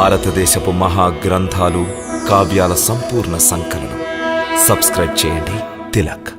భారతదేశపు మహా గ్రంథాలు, కావ్యాల సంపూర్ణ సంకలనం. సబ్స్క్రైబ్ చేయండి తిలక్.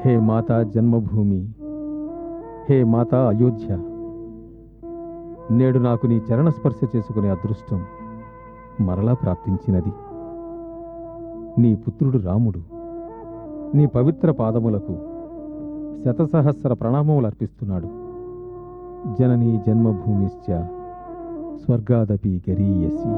హే మాతా జన్మభూమి, హే మాతా అయోధ్య, నేడు నాకు నీ చరణస్పర్శ చేసుకునే అదృష్టం మరలా ప్రాప్తించినది. నీ పుత్రుడు రాముడు నీ పవిత్ర పాదములకు శతసహస్ర ప్రణామములు అర్పిస్తున్నాడు. జననీ జన్మభూమిశ్చ స్వర్గాదపి గరీయసి.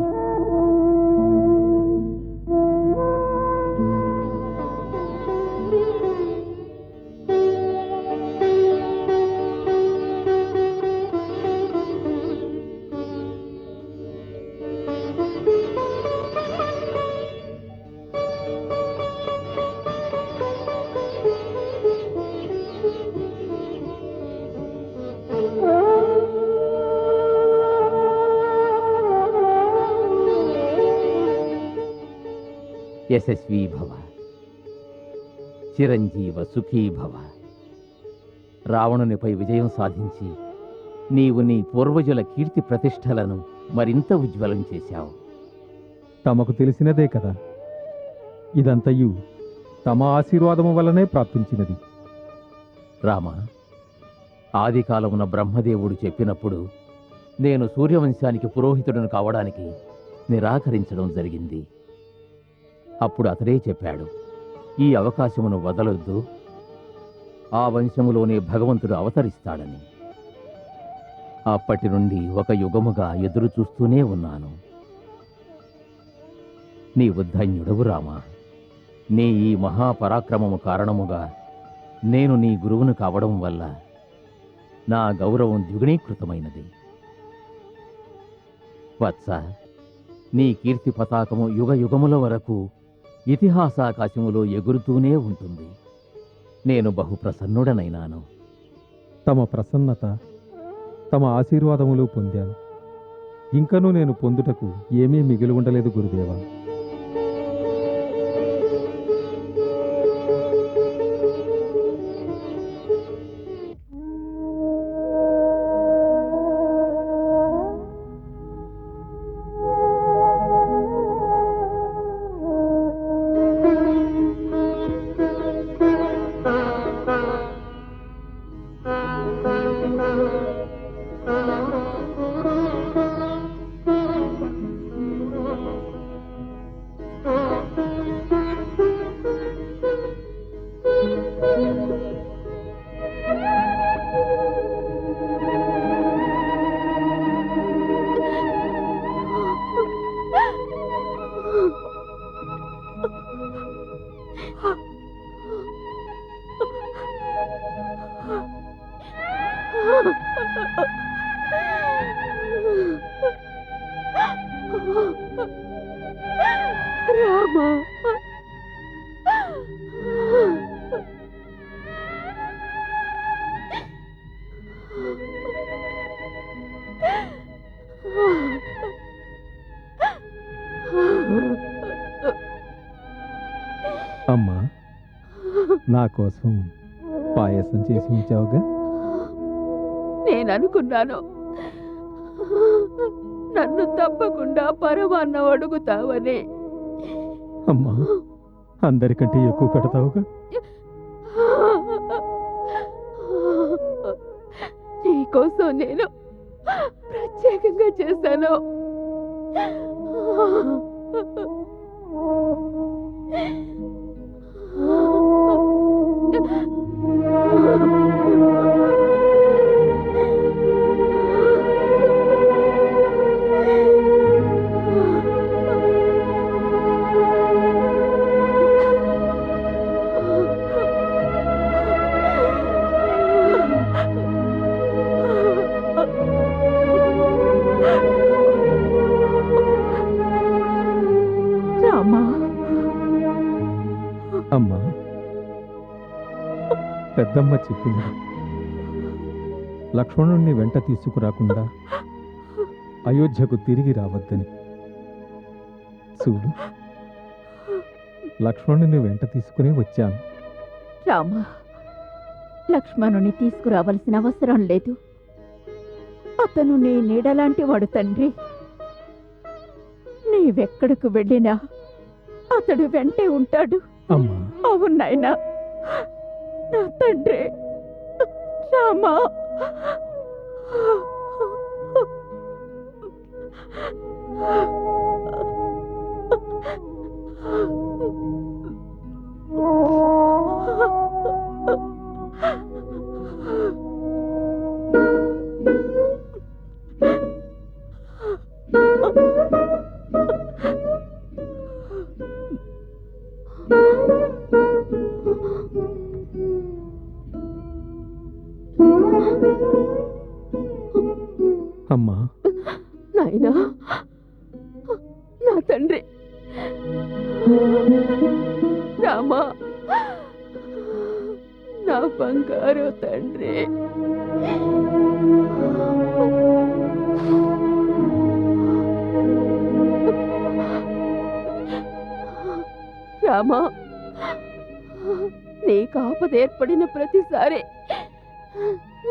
యశస్వీ భవ, చిరంజీవ సుఖీ భవ. రావణునిపై విజయం సాధించి నీవు నీ పూర్వజుల కీర్తి ప్రతిష్టలను మరింత ఉజ్వలం చేశావు. తమకు తెలిసినదే కదా, ఇదంతయు తమ ఆశీర్వాదము వల్లనే ప్రాప్తించినది. రామ, ఆది కాలమున బ్రహ్మదేవుడు చెప్పినప్పుడు నేను సూర్యవంశానికి పురోహితుడను కావడానికి నిరాకరించడం జరిగింది. అప్పుడు అతడే చెప్పాడు, ఈ అవకాశమును వదలొద్దు, ఆ వంశములోనే భగవంతుడు అవతరిస్తాడని. అప్పటి నుండి ఒక యుగముగా ఎదురు చూస్తూనే ఉన్నాను. నీవు ధన్యుడవు రామా. నీ ఈ మహాపరాక్రమము కారణముగా నేను నీ గురువును కావడం వల్ల నా గౌరవం ద్విగుణీకృతమైనది. వత్స, నీ కీర్తి పతాకము యుగ యుగముల వరకు ఇతిహాసాకాశములో ఎగురుతూనే ఉంటుంది. నేను బహు ప్రసన్నుడనైనాను. తమ ప్రసన్నత, తమ ఆశీర్వాదములు పొందాను. ఇంకనూ నేను పొందుటకు ఏమీ మిగిలి ఉండలేదు గురుదేవా. రామా, అమ్మా, నా కోసం పాయసం చేసి ఉంచావుగా. నేననుకున్నాను నన్ను తప్పకుండా పరమాన్నం అడుగుతావని. అమ్మా, అందరికంటే ఎక్కువ పెడతావుగా. నీకోసం నేను ప్రత్యేకంగా చేశాను. అమ్మా, పెద్దమ్మ చెప్పింది లక్ష్మణుణ్ణి వెంట తీసుకురాకుండా అయోధ్యకు తిరిగి రావద్దని. చూడు, లక్ష్మణుని వెంట తీసుకునే వచ్చాను. రామా, లక్ష్మణుని తీసుకురావలసిన అవసరం లేదు. అతను నీ నీడలాంటి వాడు తండ్రి. నీవెక్కడకు వెళ్ళినా అతడు వెంటే ఉంటాడు. అమ్మా, అవును నాయనా, నా తండ్రి రామా. అమ్మా, నాయనా, నా తండ్రి రామా, నా బంగారు తండ్రి. రామా, నీకు ఆపద ఏర్పడిన ప్రతిసారి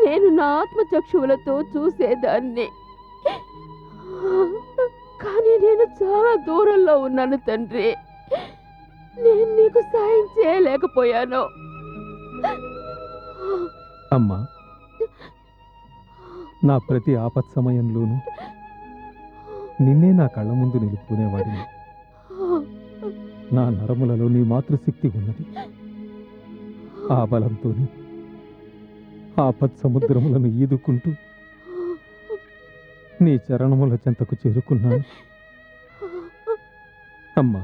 నేను నా ఆత్మచక్షువులతో చూసేదాన్ని. కానీ నేను చాలా దూరంలో ఉన్నాను తండ్రి. నేను నీకు సాయం చేయలేకపోయాను. అమ్మా, నా ప్రతి ఆపత్ సమయంలోనూ నిన్నే నా కళ్ళ ముందు నిలుపుకునేవాడిని. నా నరములలో నీ మాతృశక్తి ఉన్నది. ఆ బలంతోని ఆపత్ సముద్రములను ఈదుకుంటూ నీ చరణముల చెంతకు చేరుకున్నాను. అమ్మా,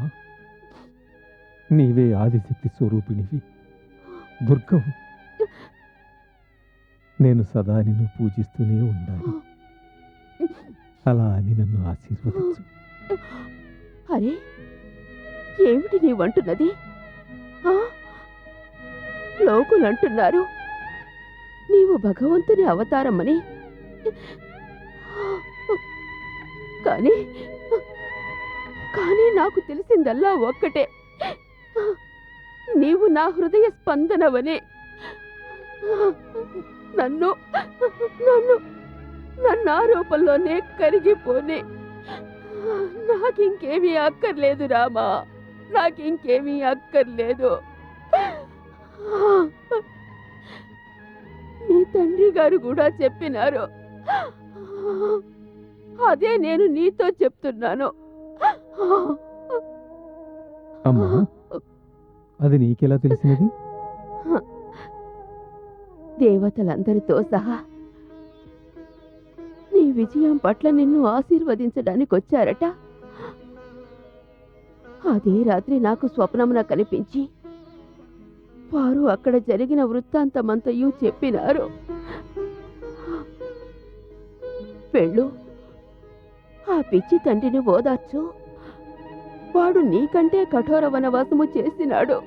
నీవే ఆదిశక్తి స్వరూపిణివి, దుర్గవు. నేను సదా నిన్ను పూజిస్తూనే ఉండాలి. అలా అని నన్ను ఆశీర్వదించు. అరే, ఏమిటి నీవంటున్నది? లోకులంటున్నారు నీవు భగవంతుని అవతారమని. కానీ కానీ నాకు తెలిసిందల్లా ఒక్కటే, నీవు నా హృదయ స్పందనవని. నన్ను నన్ను నన్ను ఆ రూపంలోనే కరిగిపోని. నాకింకేమీ అక్కర్లేదు రామా, నాకింకేమీ అక్కర్లేదు. మీ తండ్రి గారు కూడా చెప్పినారు, అదే నేను నీతో చెప్తున్నాను. అమ్మా, అది నీకెలా తెలిసినది? దేవతలందరితో సహా నీ విజయం పట్ల నిన్ను ఆశీర్వదించడానికి వచ్చారట. అదే రాత్రి నాకు స్వప్నమున కనిపించి వారు అక్కడ జరిగిన వృత్తాంతమంతయు చెప్పినారు. వెళ్ళు, ఆ పిచ్చి తండ్రిని ఓదార్చు. వాడు నీకంటే కఠోర వనవాసము చేసినాడు.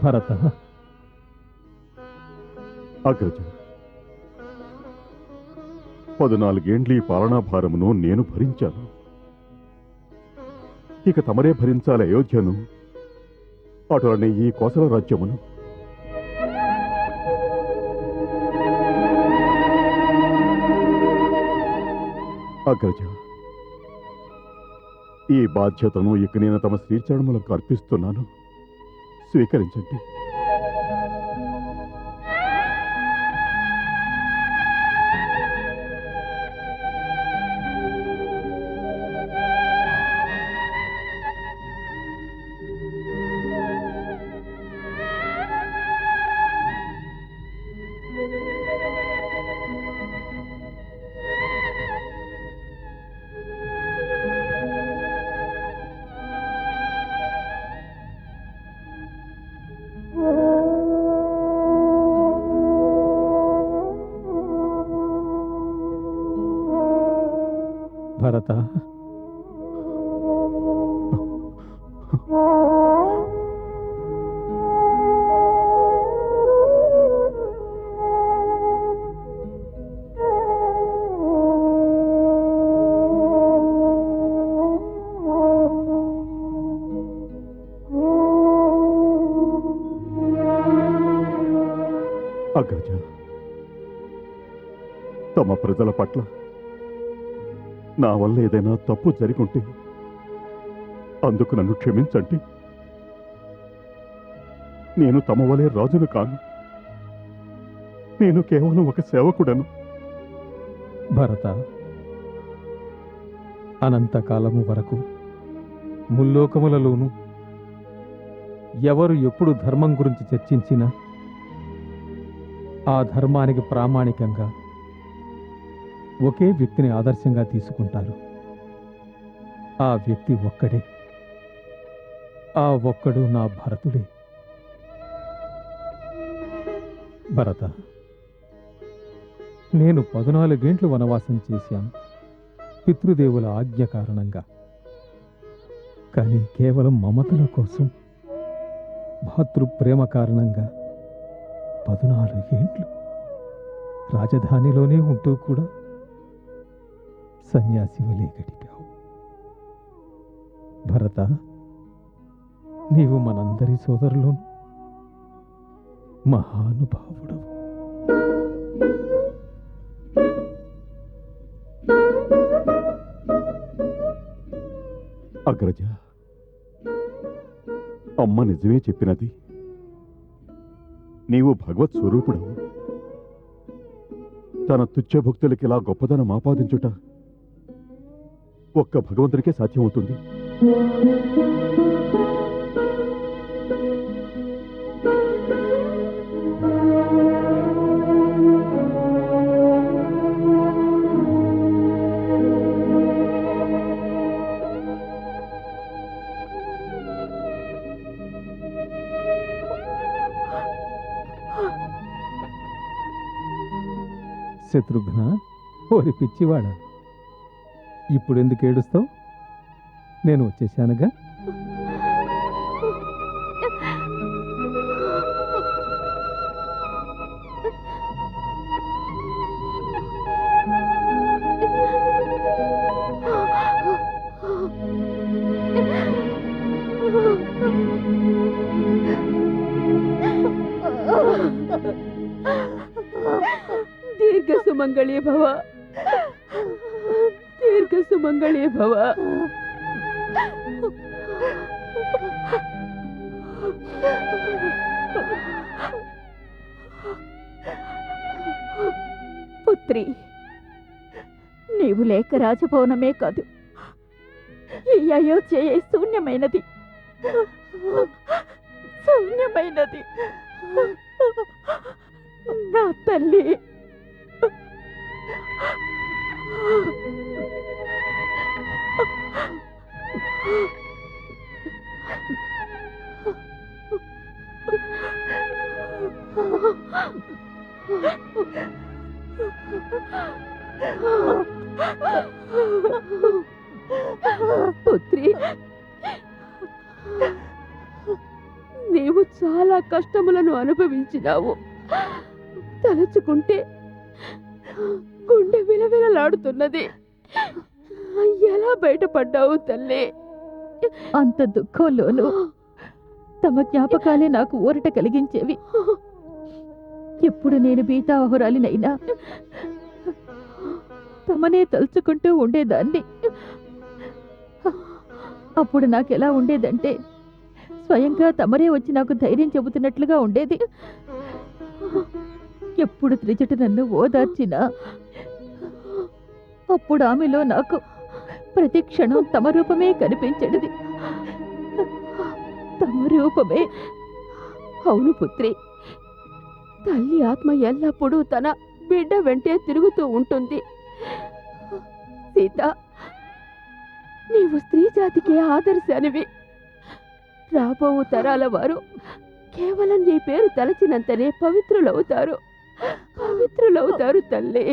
భరత, అగ్రజ, 14 ఏండ్ల ఈ పాలనాభారమును నేను భరించాను. ఇక తమరే భరించాలి అయోధ్యను, అటులనే ఈ కోసల రాజ్యమును. అగ్రజ, ఈ బాధ్యతను ఇక నేను తమ శ్రీచరణములకు అర్పిస్తున్నాను. స్వీకరించండి. భరత, అగ్రజ, తమ ప్రజల పట్ల నా వల్ల ఏదైనా తప్పు జరిగుంటే అందుకు నన్ను క్షమించండి. నేను తమ వలె రాజును కాను. నేను కేవలం ఒక సేవకుడను. భరత, అనంతకాలము వరకు ముల్లోకములలోనూ ఎవరు ఎప్పుడు ధర్మం గురించి చర్చించినా ఆ ధర్మానికి ప్రామాణికంగా ఒకే వ్యక్తిని ఆదర్శంగా తీసుకుంటారు. ఆ వ్యక్తి ఒక్కడే. ఆ ఒక్కడు నా భరతుడే. భరత, నేను 14 ఏండ్లు వనవాసం చేశాను పితృదేవుల ఆజ్ఞ కారణంగా. కానీ కేవలం మమతల కోసం, భాతృప్రేమ కారణంగా 14 ఏండ్లు రాజధానిలోనే ఉంటూ కూడా సన్యాసి వలె గడిపావు. భరత, నీవు మనందరి సోదరులోను మహానుభావుడవు. అగ్రజ, అమ్మ నిజమే చెప్పినది. నీవు భగవత్ స్వరూపుడవు. తన తుచ్చ భక్తులకి ఇలా గొప్పదనం ఆపాదించుట ఒక్క భగవంతుడికే సాధ్యమవుతుంది. శత్రుఘ్న, ఓరి పిచ్చివాడా, ఇప్పుడెందుకు ఏడుస్తావు? నేను వచ్చేశానుగా. దీర్ఘ సుమంగళీ భవ, దీర్ఘ సుమంగళీ భవ. పుత్రి, నీవు లేక రాజభవనమే కాదు, ఈ అయోధ్య శూన్యమైనది, శూన్యమైనది. నా తల్లి, పుత్రి, నీవు చాలా కష్టములను అనుభవించినావు. తలుచుకుంటే గుండె విలవిలలాడుతున్నది. ఎలా బయటపడ్డావు తల్లి? అంత దుఃఖంలోనూ తమ జ్ఞాపకాలే నాకు ఊరట కలిగించేవి. ఎప్పుడు నేను బీతావహురాలినైనా తమనే తలుచుకుంటూ ఉండేదాన్ని. అప్పుడు నాకెలా ఉండేదంటే, స్వయంగా తమరే వచ్చి నాకు ధైర్యం చెబుతున్నట్లుగా ఉండేది. ఎప్పుడు త్రిజట నన్ను ఓదార్చినా అప్పుడు ఆమెలో నాకు ప్రతి క్షణం తమ రూపమే కనిపించేది. తమ రూపమే. అవును పుత్రి, తల్లి ఆత్మ ఎల్లప్పుడూ తన బిడ్డ వెంటే తిరుగుతూ ఉంటుంది. సీత, నీవు స్త్రీ జాతికి ఆదర్శానివి. రాబో తరాల వారు కేవలం నీ పేరు తలచినంతనే పవిత్రులవుతారు, పవిత్రులవుతారు తల్లి.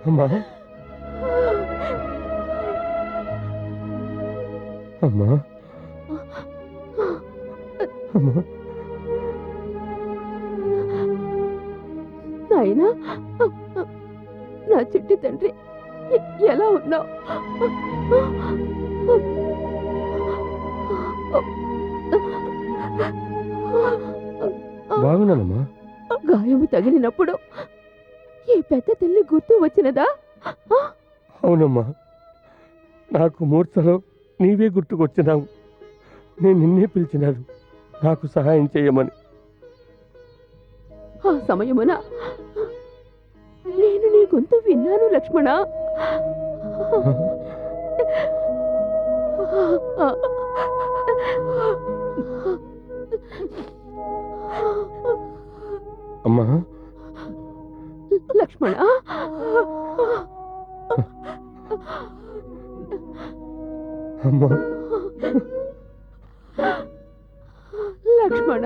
అమ్మా అమ్మా అమ్మా నాయనా, నా చిట్టి తండ్రి, ఎలా ఉన్నావు? బాగున్నానమ్మా. గాయము తగిలినప్పుడు ఈ పెద్ద తల్లి గుర్తు వచ్చినదా? అవునమ్మా, నాకు మూర్ఛలో నీవే గుర్తుకొచ్చినావు. నేను నిన్నే పిలిచినాను నాకు సహాయం చేయమని. ఆ సమయమున నేను నీ గొంతు విన్నాను లక్ష్మణ. అమ్మా లక్ష్మణ, అమ్మా లక్ష్మణ,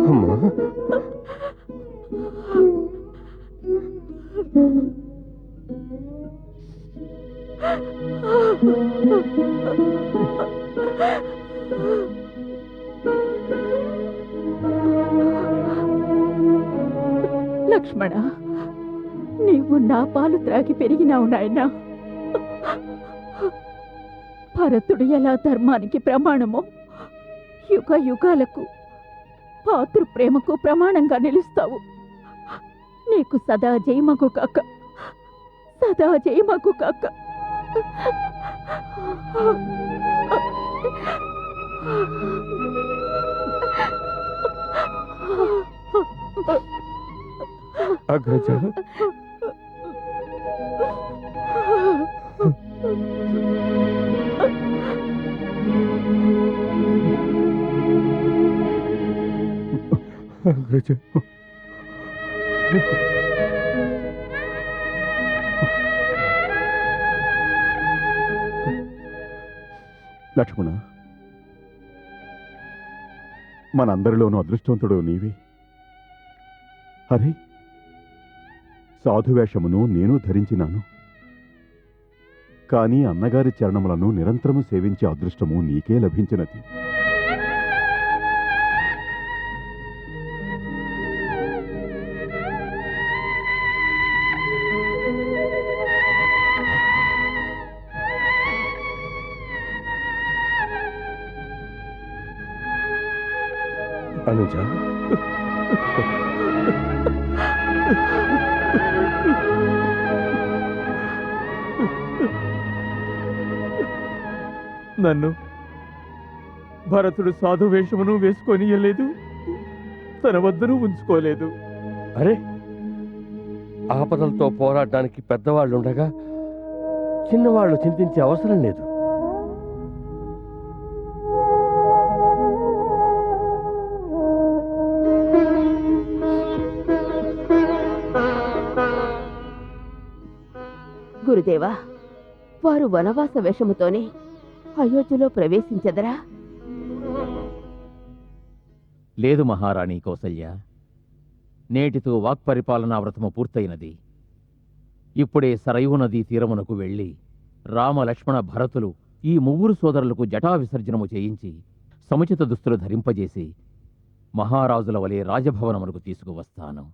అమ్మా లక్ష్మణ, నీవు నా పాలు త్రాగి పెరిగినావు నాయనా. భరతుడు ఎలా ధర్మానికి ప్రమాణమో యుగ యుగాలకు పాతృ ప్రేమకు ప్రమాణంగా నిలుస్తావు. నీకు సదా జయమగు కాక, సదా జయమగు కాక. అగ్రజ, అగ్రజ, లక్ష్మణ, మనందరిలోనూ అదృష్టవంతుడు నీవే. అరే, సాధువేషమును నేను ధరించినాను, కానీ అన్నగారి చరణములను నిరంతరము సేవించే అదృష్టము నీకే లభించినది. అనుజ, నన్ను భరతుడు సాధు వేషమును వేసుకొనియలేదు, తన వద్దను ఉంచుకోలేదు. అరే, ఆపదలతో పోరాడడానికి పెద్దవాళ్ళు ఉండగా చిన్నవాళ్ళు చింతించే అవసరం లేదు. గురుదేవా, వారు వనవాస వేషముతోనే అయోధ్యలో ప్రవేశించదరా? లేదు మహారాణి కౌసల్య, నేటితో వాక్పరిపాలనా వ్రతము పూర్తయినది. ఇప్పుడే సరయూ నదీ తీరమునకు వెళ్ళి రామ లక్ష్మణ భరతులు ఈ ముగ్గురు సోదరులకు జటా విసర్జనము చేయించి సముచిత దుస్తులు ధరింపజేసి మహారాజుల వలె రాజభవనమునకు తీసుకువస్తాను.